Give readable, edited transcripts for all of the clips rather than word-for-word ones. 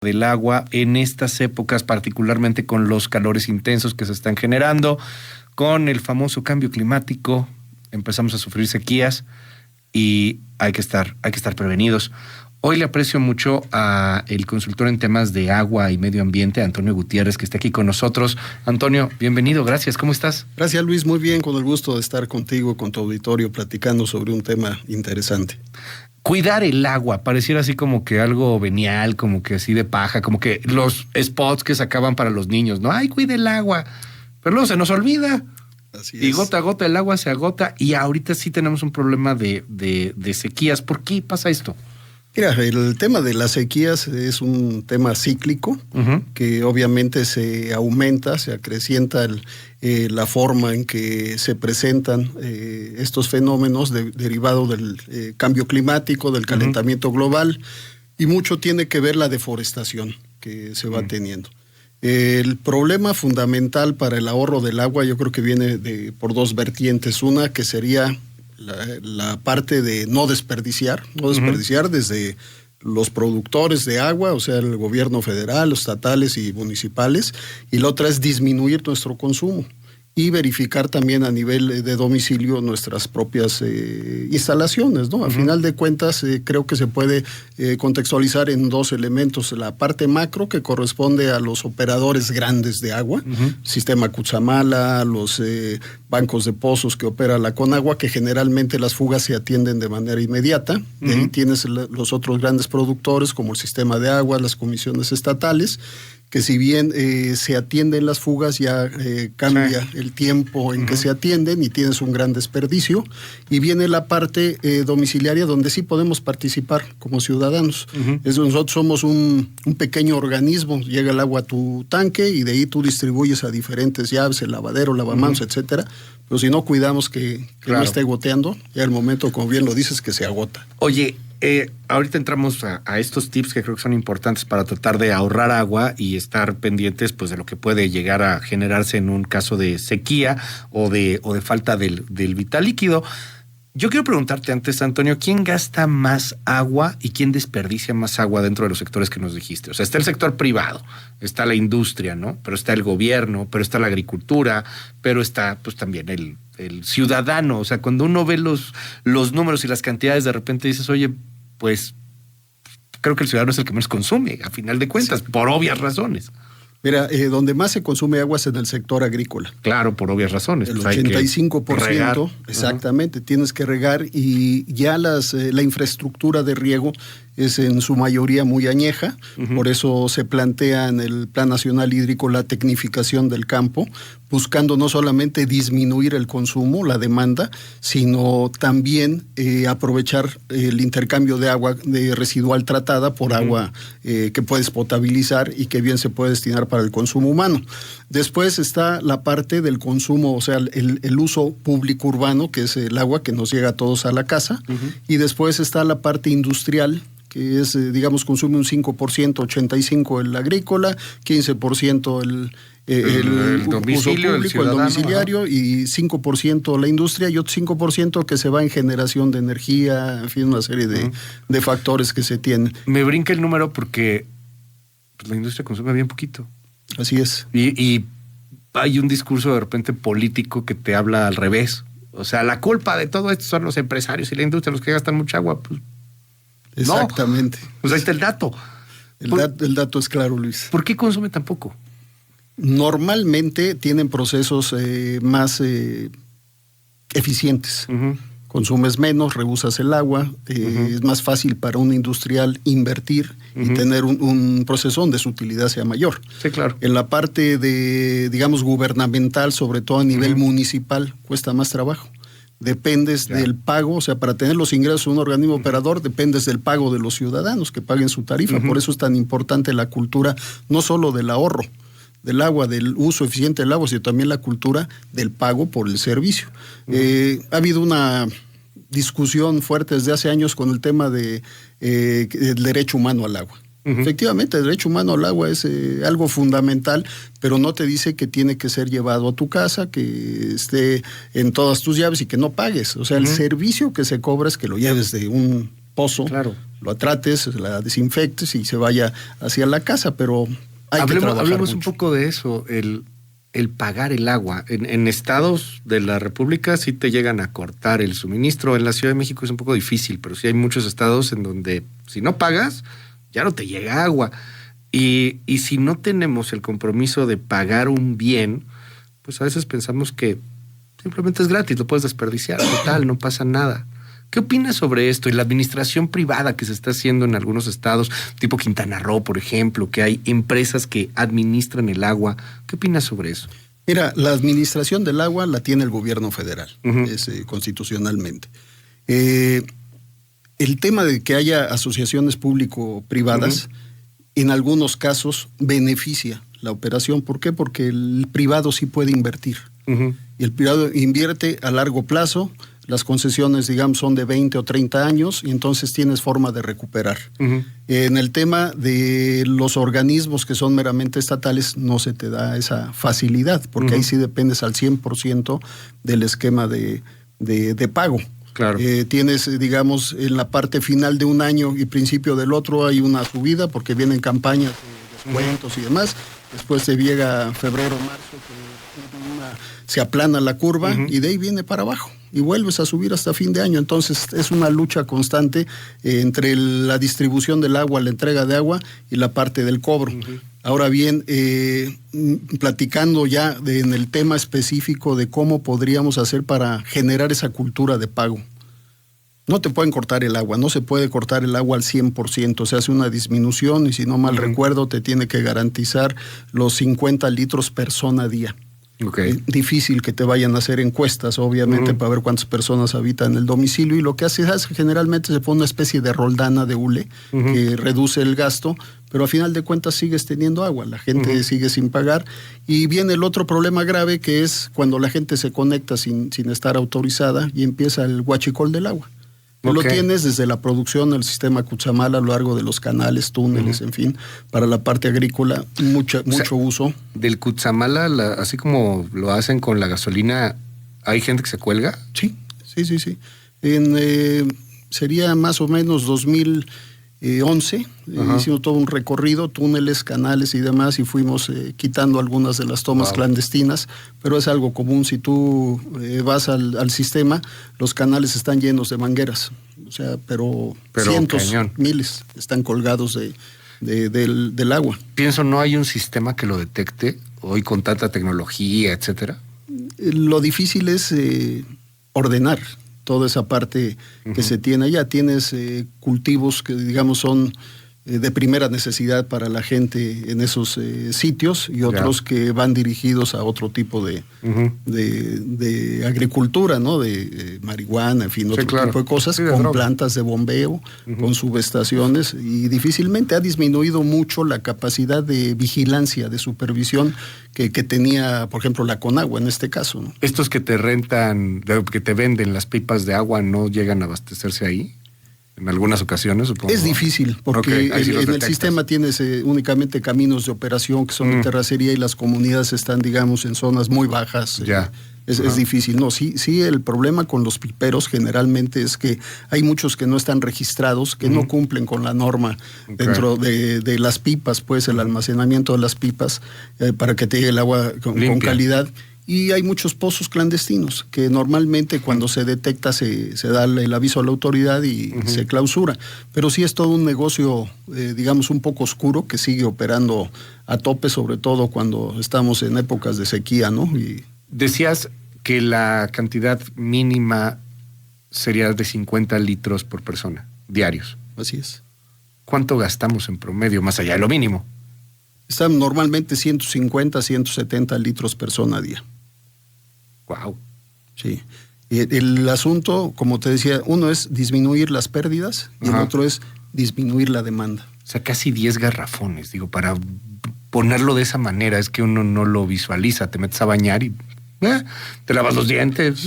del agua en estas épocas, particularmente con los calores intensos que se están generando, con el famoso cambio climático, empezamos a sufrir sequías y hay que estar prevenidos. Hoy le aprecio mucho a el consultor en temas de agua y medio ambiente, Antonio Gutiérrez, que está aquí con nosotros. Antonio, bienvenido, gracias, ¿cómo estás? Gracias, Luis, muy bien, con el gusto de estar contigo, con tu auditorio, platicando sobre un tema interesante. Cuidar el agua, pareciera así como que algo venial, como que así de paja, como que los spots que sacaban para los niños, ¿no? ¡Ay, cuide el agua! Pero luego se nos olvida. Así y es. gota a gota el agua se agota y ahorita sí tenemos un problema de sequías. ¿Por qué pasa esto? Mira, el tema de las sequías es un tema cíclico, que obviamente se aumenta, se acrecienta la forma en que se presentan estos fenómenos derivados del cambio climático, del calentamiento global, y mucho tiene que ver la deforestación que se va teniendo. El problema fundamental para el ahorro del agua yo creo que viene por dos vertientes. Una que sería la parte de no desperdiciar desde los productores de agua, o sea, el gobierno federal, los estatales y municipales, y la otra es disminuir nuestro consumo y verificar también a nivel de domicilio nuestras propias instalaciones, ¿no? A final de cuentas, creo que se puede contextualizar en dos elementos. La parte macro, que corresponde a los operadores grandes de agua, sistema Cutzamala, los bancos de pozos que opera la Conagua, que generalmente las fugas se atienden de manera inmediata. De ahí tienes los otros grandes productores, como el sistema de agua, las comisiones estatales, que si bien se atienden las fugas, ya cambia el tiempo en que se atienden y tienes un gran desperdicio. Y viene la parte domiciliaria, donde sí podemos participar como ciudadanos. Nosotros somos un pequeño organismo, llega el agua a tu tanque y de ahí tú distribuyes a diferentes llaves, el lavadero, lavamanos, etcétera. Pero si no cuidamos que no esté goteando, ya el momento, como bien lo dices, que se agota. Oye, ahorita entramos a estos tips que creo que son importantes para tratar de ahorrar agua y estar pendientes pues de lo que puede llegar a generarse en un caso de sequía o de falta del vital líquido. Yo quiero preguntarte antes, Antonio, ¿quién gasta más agua y quién desperdicia más agua dentro de los sectores que nos dijiste? O sea, está el sector privado, está la industria, ¿no? Pero está el gobierno, pero está la agricultura, pero está pues también el ciudadano. O sea, cuando uno ve los números y las cantidades, de repente dices, oye, pues creo que el ciudadano es el que menos consume, a final de cuentas, por obvias razones. Mira, donde más se consume agua es en el sector agrícola. Claro, por obvias razones. El pues 85%, exactamente, tienes que regar, y ya la infraestructura de riego es en su mayoría muy añeja. Por eso se plantea en el Plan Nacional Hídrico la tecnificación del campo, buscando no solamente disminuir el consumo, la demanda, sino también aprovechar el intercambio de agua residual tratada por agua que puedes potabilizar y que bien se puede destinar para el consumo humano. Después está la parte del consumo, o sea, el uso público urbano, que es el agua que nos llega a todos a la casa, y después está la parte industrial, que es, digamos, consume un 5%, 85% el agrícola, 15% el domicilio, uso público, el domiciliario, y 5% la industria, y otro 5% que se va en generación de energía, en fin, una serie de factores que se tienen. Me brinca el número porque pues, la industria consume bien poquito. Así es. Y hay un discurso de repente político que te habla al revés. O sea, la culpa de todo esto son los empresarios y la industria, los que gastan mucha agua, pues. Exactamente. No. Pues ahí está el dato. El dato es claro, Luis. ¿Por qué consume tan poco? Normalmente tienen procesos más eficientes. Consumes menos, reusas el agua, es más fácil para un industrial invertir y tener un proceso donde su utilidad sea mayor. Sí, claro. En la parte de, digamos, gubernamental, sobre todo a nivel municipal, cuesta más trabajo. Dependes del pago, o sea, para tener los ingresos de un organismo operador, dependes del pago de los ciudadanos que paguen su tarifa. Por eso es tan importante la cultura, no solo del ahorro del agua, del uso eficiente del agua, sino también la cultura del pago por el servicio. Ha habido una discusión fuerte desde hace años con el tema del derecho humano al agua. Efectivamente, el derecho humano al agua es algo fundamental, pero no te dice que tiene que ser llevado a tu casa, que esté en todas tus llaves y que no pagues. O sea, el servicio que se cobra es que lo lleves de un pozo, claro, lo trates, la desinfectes y se vaya hacia la casa, pero hablemos un poco de eso, el pagar el agua. En estados de la República sí te llegan a cortar el suministro. En la Ciudad de México es un poco difícil, pero sí hay muchos estados en donde si no pagas, ya no te llega agua. Y si no tenemos el compromiso de pagar un bien, pues a veces pensamos que simplemente es gratis, lo puedes desperdiciar, total, no pasa nada. ¿Qué opinas sobre esto y la administración privada que se está haciendo en algunos estados, tipo Quintana Roo, por ejemplo, que hay empresas que administran el agua? ¿Qué opinas sobre eso? Mira, la administración del agua la tiene el gobierno federal, constitucionalmente. El tema de que haya asociaciones público-privadas, en algunos casos beneficia la operación. ¿Por qué? Porque el privado sí puede invertir. Y el privado invierte a largo plazo. Las concesiones, digamos, son de 20 o 30 años y entonces tienes forma de recuperar. En el tema de los organismos que son meramente estatales no se te da esa facilidad, porque ahí sí dependes al 100% del esquema de pago. Claro. Tienes, digamos, en la parte final de un año y principio del otro hay una subida porque vienen campañas de descuentos y demás. Después te llega febrero, marzo, se aplana la curva y de ahí viene para abajo y vuelves a subir hasta fin de año. Entonces es una lucha constante entre la distribución del agua, la entrega de agua y la parte del cobro. Ahora bien, platicando ya en el tema específico de cómo podríamos hacer para generar esa cultura de pago. No te pueden cortar el agua, no se puede cortar el agua al 100%, se hace una disminución y si no mal recuerdo te tiene que garantizar los 50 litros persona día. Okay. Difícil que te vayan a hacer encuestas, obviamente, para ver cuántas personas habitan en el domicilio, y lo que hace es generalmente se pone una especie de roldana de hule que reduce el gasto, pero a final de cuentas sigues teniendo agua, la gente sigue sin pagar, y viene el otro problema grave que es cuando la gente se conecta sin estar autorizada y empieza el huachicol del agua. Lo tienes desde la producción del sistema Cutzamala a lo largo de los canales, túneles, en fin, para la parte agrícola, mucho uso. Del Cutzamala, así como lo hacen con la gasolina, ¿hay gente que se cuelga? Sí. Sería más o menos 2011, hicimos todo un recorrido, túneles, canales y demás, y fuimos quitando algunas de las tomas clandestinas, pero es algo común. Si tú vas al sistema, los canales están llenos de mangueras, o sea, pero cientos, cañón. Miles están colgados del agua. Pienso, ¿no hay un sistema que lo detecte hoy con tanta tecnología, etcétera? Lo difícil es ordenar toda esa parte que se tiene allá. Tienes cultivos que, digamos, son de primera necesidad para la gente en esos sitios y otros que van dirigidos a otro tipo de agricultura, ¿no? De marihuana, en fin, otro tipo de cosas, con plantas de bombeo, con subestaciones, y difícilmente ha disminuido mucho la capacidad de vigilancia, de supervisión que tenía, por ejemplo, la Conagua en este caso, ¿no? Estos que te rentan, que te venden las pipas de agua, ¿no llegan a abastecerse ahí? En algunas ocasiones, supongo. Es difícil, porque en el sistema tienes únicamente caminos de operación que son de terracería y las comunidades están, digamos, en zonas muy bajas. Es difícil. No, sí, el problema con los piperos generalmente es que hay muchos que no están registrados, que no cumplen con la norma dentro de las pipas, pues el almacenamiento de las pipas para que te llegue el agua con calidad. Y hay muchos pozos clandestinos que normalmente cuando se detecta se da el aviso a la autoridad y se clausura. Pero sí es todo un negocio, digamos, un poco oscuro que sigue operando a tope, sobre todo cuando estamos en épocas de sequía, ¿no? Y decías que la cantidad mínima sería de 50 litros por persona, diarios. Así es. ¿Cuánto gastamos en promedio, más allá de lo mínimo? Están normalmente 150, 170 litros persona a día. Wow. Sí. El asunto, como te decía, uno es disminuir las pérdidas y el otro es disminuir la demanda. O sea, casi 10 garrafones, digo, para ponerlo de esa manera, es que uno no lo visualiza. Te metes a bañar y te lavas los dientes,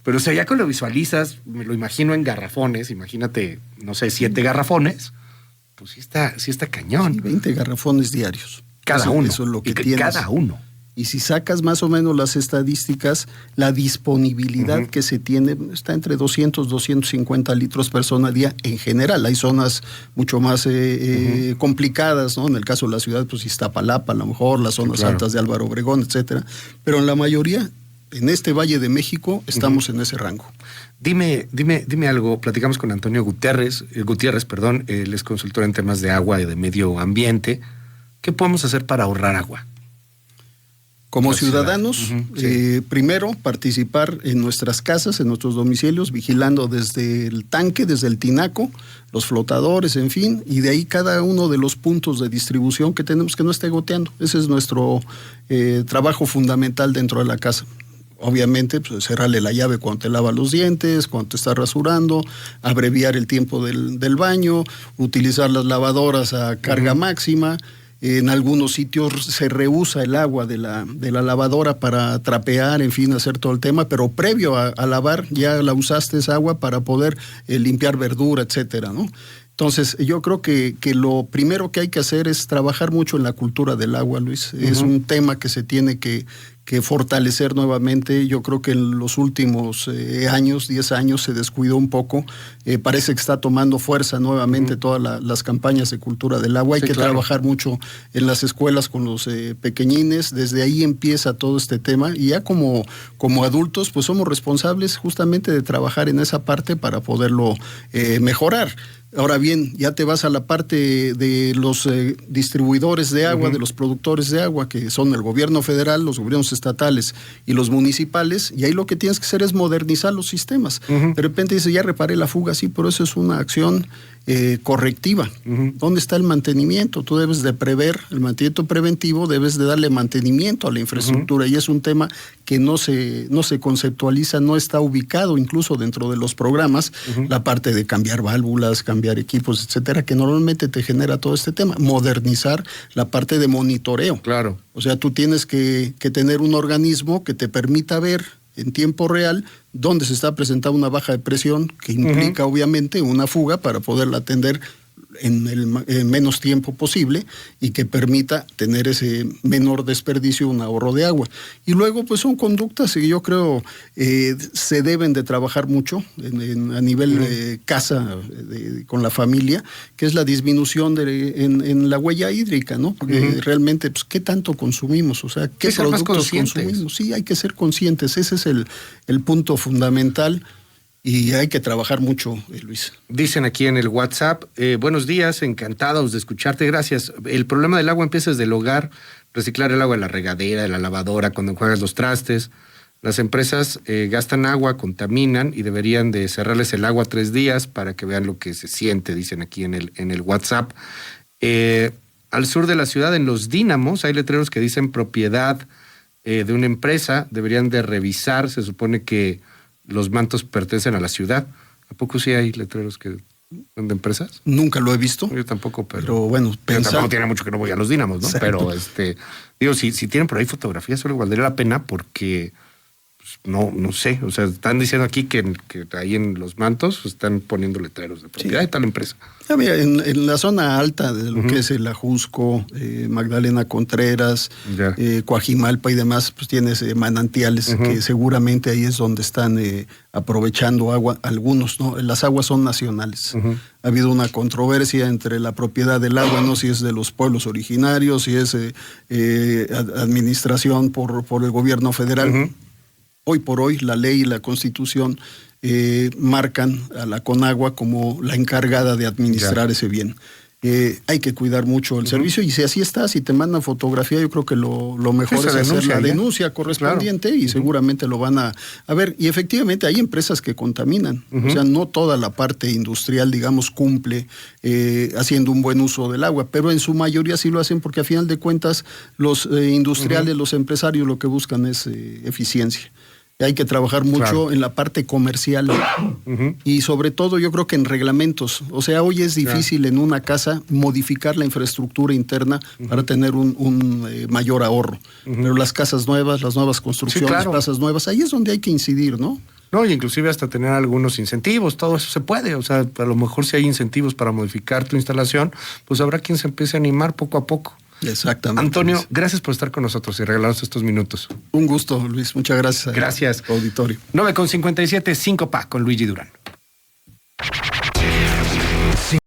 pero o sea, ya que lo visualizas, me lo imagino en garrafones, imagínate, no sé, 7 garrafones, pues sí está cañón. Sí, 20 garrafones diarios. Cada uno. Eso es lo que tienes. Cada uno. y si sacas más o menos las estadísticas, la disponibilidad que se tiene está entre 250 litros persona a día en general. Hay zonas mucho más complicadas, ¿no? En el caso de la ciudad, pues Iztapalapa, a lo mejor, las zonas altas de Álvaro Obregón, etcétera. Pero en la mayoría, en este Valle de México, estamos en ese rango. Dime algo. Platicamos con Antonio Gutiérrez, él es consultor en temas de agua y de medio ambiente. ¿Qué podemos hacer para ahorrar agua? Como ciudadanos, primero participar en nuestras casas, en nuestros domicilios, vigilando desde el tanque, desde el tinaco, los flotadores, en fin, y de ahí cada uno de los puntos de distribución que tenemos que no esté goteando. Ese es nuestro trabajo fundamental dentro de la casa. Obviamente, pues, cerrarle la llave cuando te lavas los dientes, cuando te estás rasurando, abreviar el tiempo del baño, utilizar las lavadoras a carga máxima. En algunos sitios se reusa el agua de la lavadora para trapear, en fin, hacer todo el tema, pero previo a lavar ya la usaste esa agua para poder limpiar verdura, etcétera, ¿no? Entonces, yo creo que lo primero que hay que hacer es trabajar mucho en la cultura del agua, Luis. Es un tema que se tiene que fortalecer nuevamente. Yo creo que en los últimos 10 años se descuidó un poco. Parece que está tomando fuerza nuevamente todas las campañas de cultura del agua. Hay que trabajar mucho en las escuelas con los pequeñines. Desde ahí empieza todo este tema. Y ya como adultos, pues somos responsables justamente de trabajar en esa parte para poderlo mejorar. Ahora bien, ya te vas a la parte de los distribuidores de agua, de los productores de agua, que son el gobierno federal, los gobiernos estatales y los municipales, y ahí lo que tienes que hacer es modernizar los sistemas. De repente dice, ya reparé la fuga, sí, pero eso es una acción correctiva. ¿Dónde está el mantenimiento? Tú debes de prever el mantenimiento preventivo, debes de darle mantenimiento a la infraestructura, y es un tema que no se conceptualiza, no está ubicado incluso dentro de los programas, la parte de cambiar válvulas, cambiar equipos, etcétera, que normalmente te genera todo este tema. Modernizar la parte de monitoreo. Claro. O sea, tú tienes que tener un organismo que te permita ver en tiempo real dónde se está presentando una baja de presión, que implica obviamente una fuga para poderla atender en el menos tiempo posible y que permita tener ese menor desperdicio, un ahorro de agua. Y luego, pues son conductas que yo creo se deben de trabajar mucho a nivel casa, con la familia, que es la disminución en la huella hídrica, ¿no? Porque realmente, pues, ¿qué tanto consumimos? O sea, ¿qué productos consumimos? Sí, hay que ser conscientes. Ese es el punto fundamental. Y hay que trabajar mucho, Luis. Dicen aquí en el WhatsApp, buenos días, encantados de escucharte, gracias. El problema del agua empieza desde el hogar, reciclar el agua de la regadera, de la lavadora, cuando enjuagas los trastes. Las empresas gastan agua, contaminan y deberían de cerrarles el agua 3 días para que vean lo que se siente, dicen aquí en el WhatsApp. Al sur de la ciudad, en los dínamos, hay letreros que dicen propiedad de una empresa, deberían de revisar, se supone que los mantos pertenecen a la ciudad. ¿A poco sí hay letreros que son de empresas? Nunca lo he visto. Yo tampoco, pero bueno, tampoco tiene mucho que no voy a los dínamos, ¿no? Exacto. Pero digo, si tienen por ahí fotografías, solo valdría la pena porque no sé, o sea, están diciendo aquí que ahí en los mantos están poniendo letreros de propiedad de tal empresa. Ya, mira, en la zona alta de lo que es el Ajusco, Magdalena Contreras, Coajimalpa y demás, pues tienes manantiales que seguramente ahí es donde están aprovechando agua, algunos, ¿no? Las aguas son nacionales. Ha habido una controversia entre la propiedad del agua, no si es de los pueblos originarios, si es administración por el gobierno federal. Hoy por hoy la ley y la Constitución marcan a la Conagua como la encargada de administrar ese bien. Hay que cuidar mucho el servicio, y si así está, si te mandan fotografía, yo creo que lo mejor es hacer la denuncia correspondiente, y seguramente lo van a ver. Y efectivamente hay empresas que contaminan, o sea, no toda la parte industrial, digamos, cumple haciendo un buen uso del agua, pero en su mayoría sí lo hacen, porque a final de cuentas los industriales, los empresarios, lo que buscan es eficiencia. Hay que trabajar mucho en la parte comercial y sobre todo yo creo que en reglamentos. O sea, hoy es difícil en una casa modificar la infraestructura interna para tener un mayor ahorro. Pero las casas nuevas, las nuevas construcciones, plazas nuevas, ahí es donde hay que incidir, ¿no? No, y inclusive hasta tener algunos incentivos, todo eso se puede. O sea, a lo mejor si hay incentivos para modificar tu instalación, pues habrá quien se empiece a animar poco a poco. Exactamente. Antonio, Luis, gracias por estar con nosotros y regalarnos estos minutos. un gusto, Luis. Muchas gracias. Gracias. Auditorio. 9:57, 5 pa con Luigi Durán.